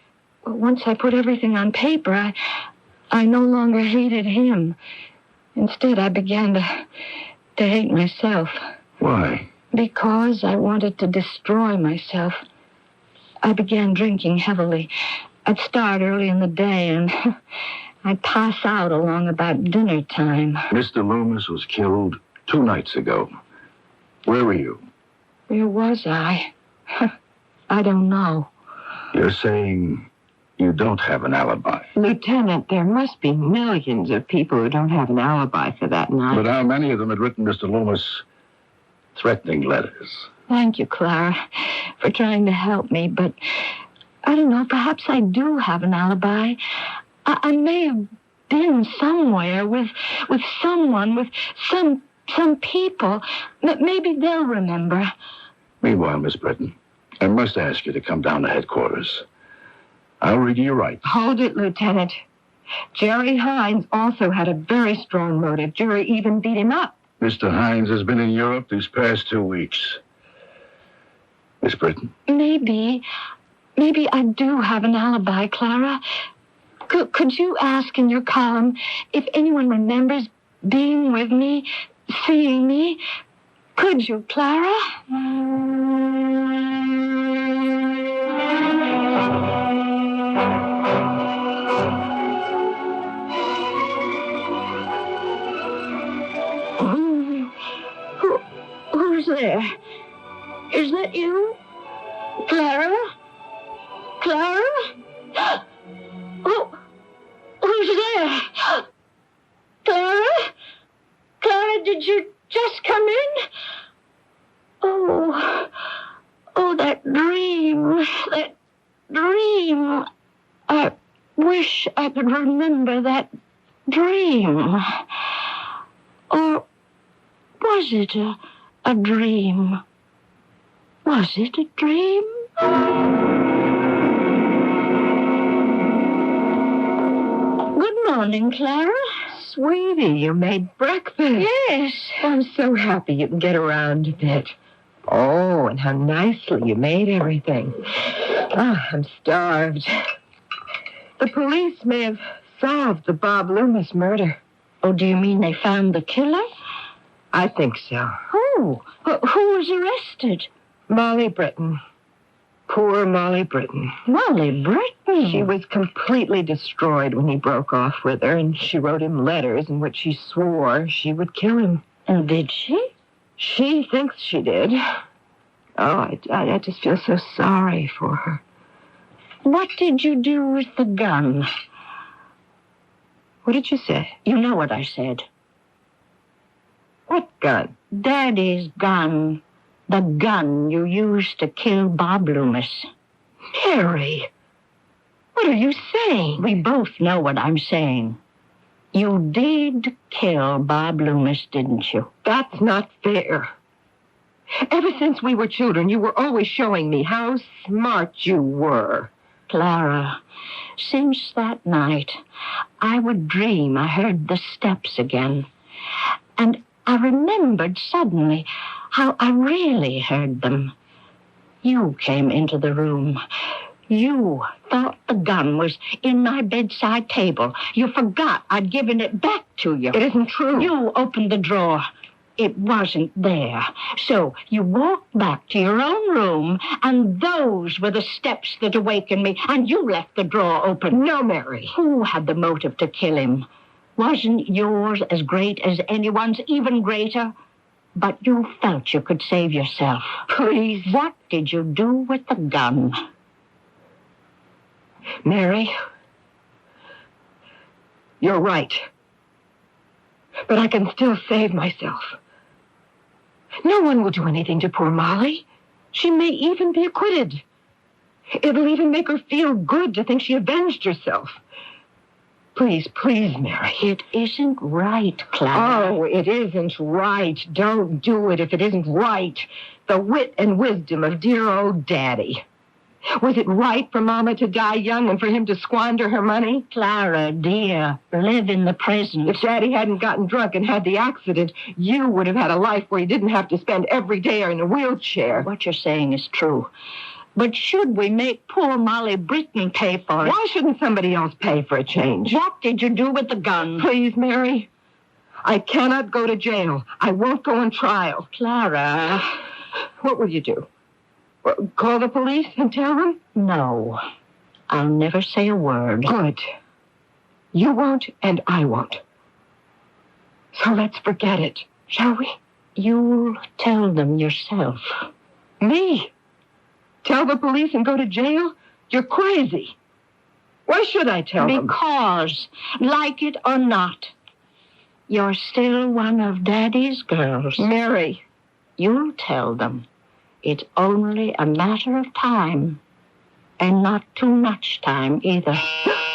Once I put everything on paper, I no longer hated him. Instead, I began to hate myself. Why? Because I wanted to destroy myself. I began drinking heavily. I'd start early in the day, and I'd pass out along about dinner time. Mr. Loomis was killed 2 nights ago. Where were you? Where was I? I don't know. You're saying you don't have an alibi. Lieutenant, there must be millions of people who don't have an alibi for that night. But how many of them had written Mr. Loomis threatening letters? Thank you, Clara, for trying to help me, but I don't know, perhaps I do have an alibi. I may have been somewhere with someone, with some people. Maybe they'll remember. Meanwhile, Miss Britton, I must ask you to come down to headquarters. I'll read you your rights. Hold it, Lieutenant. Jerry Hines also had a very strong motive. Jerry even beat him up. Mr. Hines has been in Europe these past 2 weeks. Miss Britton. Maybe I do have an alibi, Clara. Could you ask in your column if anyone remembers being with me, seeing me? Could you, Clara? Who's there? Is that you? Clara? Clara? Who's there? Clara? Clara, did you just come in? Oh, that dream. That dream. I wish I could remember that dream. Or was it a dream? Was it a dream? Good morning, Clara. Sweetie, you made breakfast. Yes. I'm so happy you can get around a bit. Oh, and how nicely you made everything. I'm starved. The police may have solved the Bob Loomis murder. Oh, do you mean they found the killer? I think so. Who? Who was arrested? Molly Britton. Poor Molly Britton. Molly Britton? She was completely destroyed when he broke off with her, and she wrote him letters in which she swore she would kill him. And did she? She thinks she did. Oh, I just feel so sorry for her. What did you do with the gun? What did you say? You know what I said. What gun? Daddy's gun. The gun you used to kill Bob Loomis. Teri, what are you saying? We both know what I'm saying. You did kill Bob Loomis, didn't you? That's not fair. Ever since we were children, you were always showing me how smart you were. Clara, since that night, I would dream I heard the steps again. And I remembered suddenly how I really heard them. You came into the room. You thought the gun was in my bedside table. You forgot I'd given it back to you. It isn't true. You opened the drawer. It wasn't there. So you walked back to your own room, and those were the steps that awakened me, and you left the drawer open. No, Mary. Who had the motive to kill him? Wasn't yours as great as anyone's, even greater? But you felt you could save yourself. Please. What did you do with the gun? Mary, you're right. But I can still save myself. No one will do anything to poor Molly. She may even be acquitted. It'll even make her feel good to think she avenged herself. Please, please, Mary. It isn't right, Clara. Oh, it isn't right. Don't do it if it isn't right. The wit and wisdom of dear old Daddy. Was it right for Mama to die young and for him to squander her money? Clara, dear, live in the present. If Daddy hadn't gotten drunk and had the accident, you would have had a life where you didn't have to spend every day in a wheelchair. What you're saying is true. But should we make poor Molly Britton pay for it? Why shouldn't somebody else pay for a change? What did you do with the gun? Please, Mary. I cannot go to jail. I won't go on trial. Clara. What will you do? Call the police and tell them? No. I'll never say a word. Good. You won't, and I won't. So let's forget it, shall we? You'll tell them yourself. Me? Tell the police and go to jail? You're crazy. Why should I tell them? Because, like it or not, you're still one of Daddy's girls. Mary. You'll tell them. It's only a matter of time. And not too much time, either.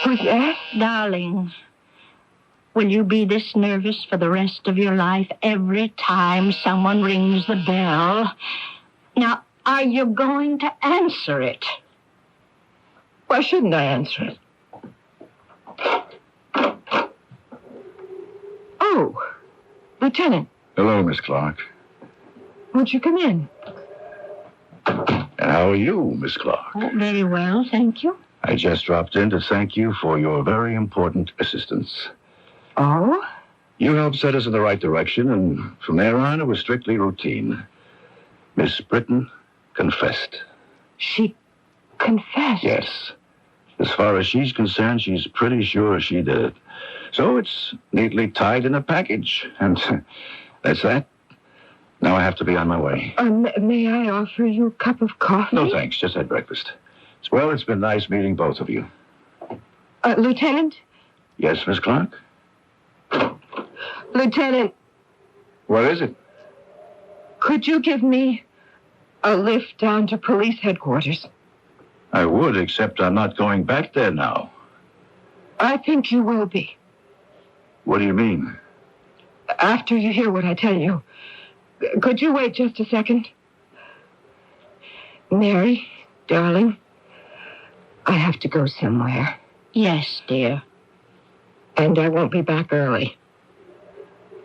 Who's that? Darling, will you be this nervous for the rest of your life every time someone rings the bell? Now, are you going to answer it? Why shouldn't I answer it? Oh, Lieutenant. Hello, Miss Clark. Won't you come in? And how are you, Miss Clark? Oh, very well, thank you. I just dropped in to thank you for your very important assistance. Oh? You helped set us in the right direction, and from there on, it was strictly routine. Miss Britton confessed. She confessed? Yes. As far as she's concerned, she's pretty sure she did it. So it's neatly tied in a package. And that's that. Now I have to be on my way. May I offer you a cup of coffee? No, thanks. Just had breakfast. Well, it's been nice meeting both of you. Lieutenant? Yes, Miss Clark? Lieutenant. What is it? Could you give me a lift down to police headquarters? I would, except I'm not going back there now. I think you will be. What do you mean? After you hear what I tell you. Could you wait just a second? Mary, darling, I have to go somewhere. Yes, dear. And I won't be back early.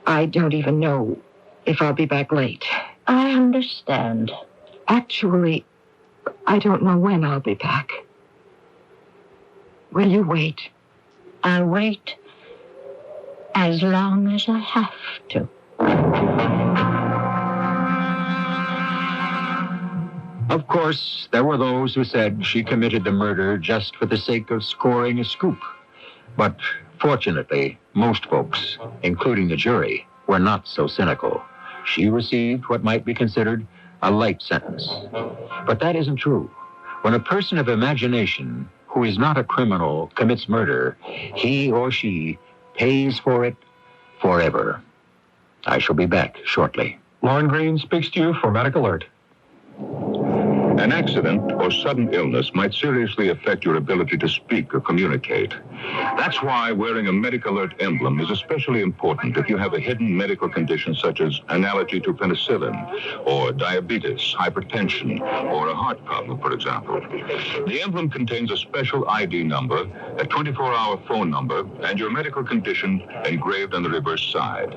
I don't even know if I'll be back late. I understand. Actually, I don't know when I'll be back. Will you wait? I'll wait as long as I have to. Of course, there were those who said she committed the murder just for the sake of scoring a scoop. But fortunately, most folks, including the jury, were not so cynical. She received what might be considered a light sentence. But that isn't true. When a person of imagination who is not a criminal commits murder, he or she pays for it forever. I shall be back shortly. Lauren Green speaks to you for Medic Alert. An accident or sudden illness might seriously affect your ability to speak or communicate. That's why wearing a Medic Alert emblem is especially important if you have a hidden medical condition such as an allergy to penicillin, or diabetes, hypertension, or a heart problem, for example. The emblem contains a special ID number, a 24-hour phone number, and your medical condition engraved on the reverse side.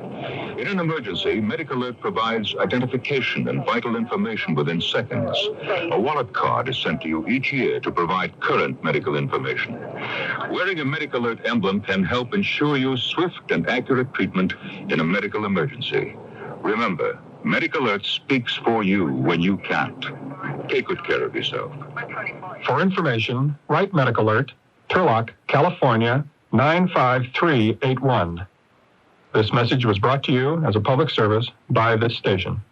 In an emergency, Medic Alert provides identification and vital information within seconds. A wallet card is sent to you each year to provide current medical information. Wearing a Medic Alert emblem can help ensure you swift and accurate treatment in a medical emergency. Remember, Medic Alert speaks for you when you can't. Take good care of yourself. For information, write Medic Alert, Turlock, California, 95381. This message was brought to you as a public service by this station.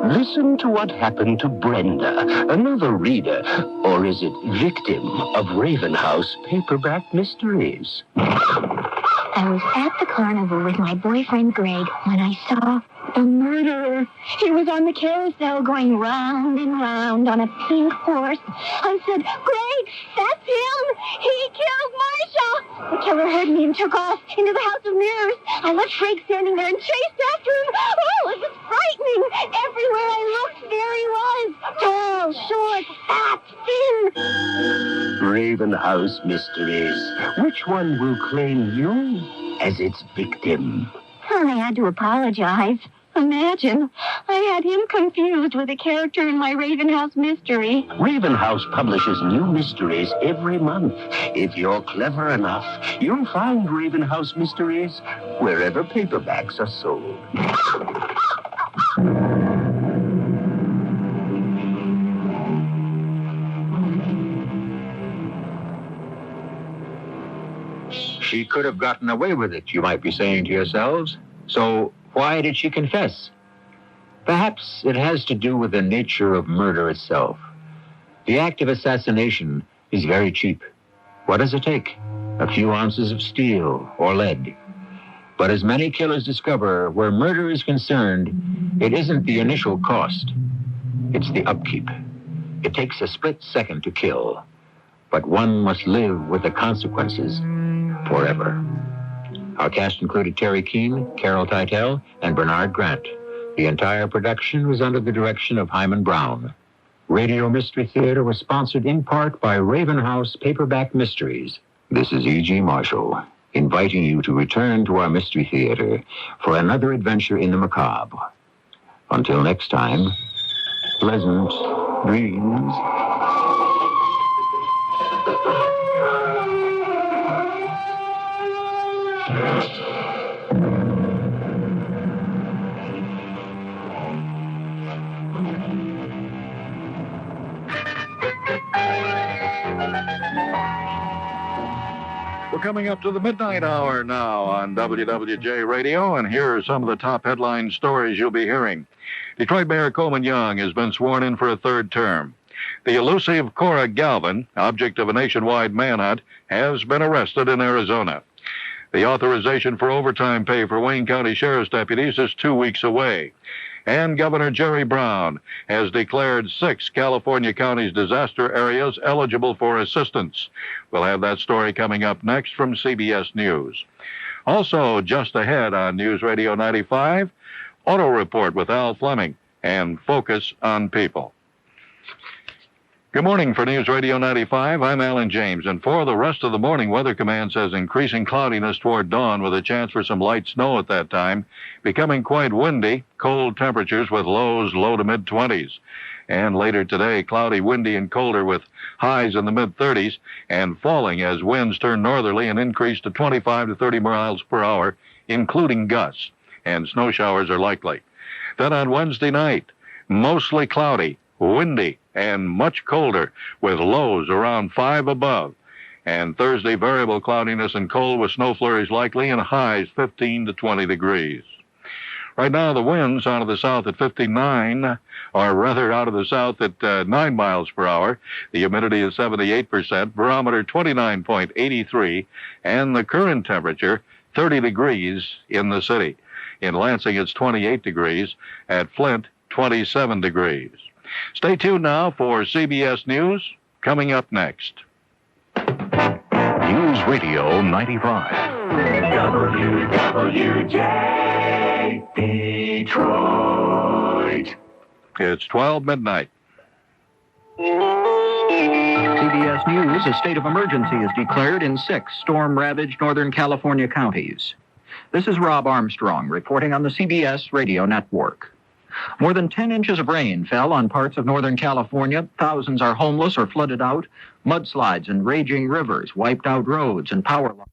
Listen to what happened to Brenda, another reader, or is it victim of Raven House paperback mysteries? I was at the carnival with my boyfriend Greg when I saw the murderer. He was on the carousel going round and round on a pink horse. I said, Greg, that's him. He killed Marcia. The killer heard me and took off into the House of Mirrors. I left Greg standing there and chased after him. Oh, it was frightening. Everywhere I looked, there he was. Tall, short, fat, thin. Raven House mysteries. Which one will claim you as its victim? I had to apologize. Imagine, I had him confused with a character in my Raven House mystery. Raven House publishes new mysteries every month. If you're clever enough, you'll find Raven House mysteries wherever paperbacks are sold. She could have gotten away with it, you might be saying to yourselves. So why did she confess? Perhaps it has to do with the nature of murder itself. The act of assassination is very cheap. What does it take? A few ounces of steel or lead. But as many killers discover, where murder is concerned, it isn't the initial cost. It's the upkeep. It takes a split second to kill, but one must live with the consequences forever. Our cast included Teri, Keane, Carole Teitel, and Bernard Grant. The entire production was under the direction of Hyman Brown. Radio Mystery Theater was sponsored in part by Raven House Paperback Mysteries. This is E.G. Marshall, inviting you to return to our Mystery Theater for another adventure in the macabre. Until next time, pleasant dreams. We're coming up to the midnight hour now on WWJ Radio, and here are some of the top headline stories you'll be hearing. Detroit Mayor Coleman Young has been sworn in for a third term. The elusive Cora Galvin, object of a nationwide manhunt, has been arrested in Arizona. The authorization for overtime pay for Wayne County Sheriff's deputies is 2 weeks away. And Governor Jerry Brown has declared 6 California counties disaster areas eligible for assistance. We'll have that story coming up next from CBS News. Also, just ahead on News Radio 95, Auto Report with Al Fleming and Focus on People. Good morning for News Radio 95. I'm Alan James, and for the rest of the morning, Weather Command says increasing cloudiness toward dawn with a chance for some light snow at that time, becoming quite windy, cold temperatures with lows low to mid-20s. And later today, cloudy, windy, and colder with highs in the mid-30s and falling as winds turn northerly and increase to 25 to 30 miles per hour, including gusts, and snow showers are likely. Then on Wednesday night, mostly cloudy, windy, and much colder with lows around 5 above. And Thursday, variable cloudiness and cold with snow flurries likely and highs 15 to 20 degrees. Right now, the winds out of the south at 59, or rather out of the south at 9 miles per hour. The humidity is 78%, barometer 29.83, and the current temperature 30 degrees in the city. In Lansing, it's 28 degrees. At Flint, 27 degrees. Stay tuned now for CBS News, coming up next. News Radio 95. WWJ Detroit. It's 12 midnight. CBS News, a state of emergency is declared in 6 storm-ravaged Northern California counties. This is Rob Armstrong reporting on the CBS radio network. More than 10 inches of rain fell on parts of Northern California. Thousands are homeless or flooded out. Mudslides and raging rivers wiped out roads and power lines.